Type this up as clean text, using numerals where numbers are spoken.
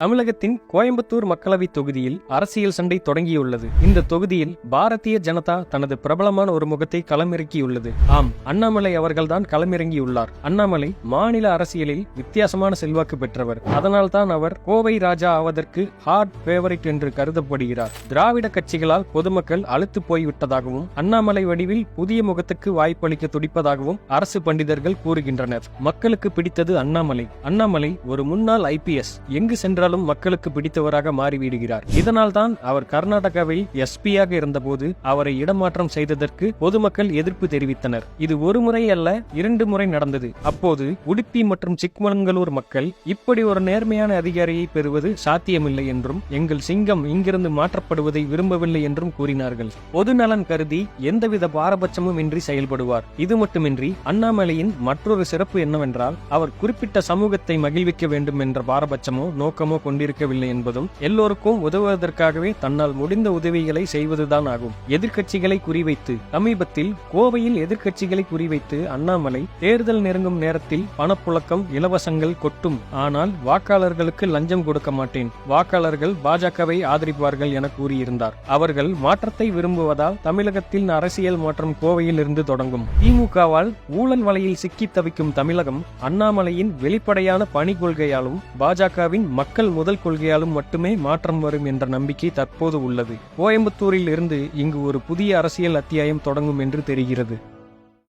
தமிழகத்தின் கோயம்புத்தூர் மக்களவை தொகுதியில் அரசியல் சண்டை தொடங்கியுள்ளது. இந்த தொகுதியில் பாரதிய ஜனதா தனது பிரபலமான ஒரு முகத்தை களமிறக்கியுள்ளது. ஆம், அண்ணாமலை அவர்கள்தான் களமிறங்கியுள்ளார். அண்ணாமலை மாநில அரசியலில் வித்தியாசமான செல்வாக்கு பெற்றவர். அதனால்தான் அவர் கோவை ராஜா ஆவதற்கு ஹார்ட் ஃபேவரைட் என்று கருதப்படுகிறார். திராவிட கட்சிகளால் பொதுமக்கள் அழுத்து போய்விட்டதாகவும் அண்ணாமலை வடிவில் புதிய முகத்துக்கு வாய்ப்பளிக்க துடிப்பதாகவும் அரசு பண்டிதர்கள் கூறுகின்றனர். மக்களுக்கு பிடித்தது அண்ணாமலை. அண்ணாமலை ஒரு முன்னாள் IPS. எங்கு சென்றால் மக்களுக்கு பிடித்தவராக மாறிவிடுகிறார். இதனால் தான் அவர் கர்நாடகாவில் எஸ்பியாக இருந்தபோது அவரை இடமாற்றம் செய்ததற்கு பொதுமக்கள் எதிர்ப்பு தெரிவித்தனர். இது ஒரு முறை அல்ல, 2 முறை நடந்தது. அப்போது உடுப்பி மற்றும் சிக்மங்களூர் மக்கள் இப்படி ஒரு நேர்மையான அதிகாரியை பெறுவது சாத்தியமில்லை என்றும் எங்கள் சிங்கம் இங்கிருந்து மாற்றப்படுவதை விரும்பவில்லை என்றும் கூறினார்கள். பொது நலன் கருதி எந்தவித பாரபட்சமும் இன்றி செயல்படுவார். இது மட்டுமின்றி அண்ணாமலையின் மற்றொரு சிறப்பு என்னவென்றால் அவர் குறிப்பிட்ட சமூகத்தை மகிழ்விக்க வேண்டும் என்ற பாரபட்சமோ நோக்கமோ கொண்டிருக்கவில்லை என்பதும் எல்லோருக்கும் உதவுவதற்காகவே தன்னால் முடிந்த உதவிகளை செய்வதுதான் ஆகும். எதிர்க்கட்சிகளை குறிவைத்து சமீபத்தில் கோவையில் எதிர்க்கட்சிகளை குறிவைத்து அண்ணாமலை தேர்தல் நெருங்கும் நேரத்தில் பணப்புழக்கம் இலவசங்கள் கொட்டும், ஆனால் வாக்காளர்களுக்கு லஞ்சம் கொடுக்க மாட்டேன், வாக்காளர்கள் பாஜகவை ஆதரிப்பார்கள் என கூறியிருந்தார். அவர்கள் மாற்றத்தை விரும்புவதால் தமிழகத்தில் அரசியல் மாற்றம் கோவையில் இருந்து தொடங்கும். திமுகவால் ஊழல் வலையில் சிக்கி தவிக்கும் தமிழகம் அண்ணாமலையின் வெளிப்படையான பணி கொள்கையாலும் பாஜகவின் மக்கள் முதல் கொள்கையாலும் மட்டுமே மாற்றம் வரும் என்ற நம்பிக்கை தற்போது உள்ளது. கோயம்புத்தூரில் இருந்து இங்கு ஒரு புதிய அரசியல் அத்தியாயம் தொடங்கும் என்று தெரிகிறது.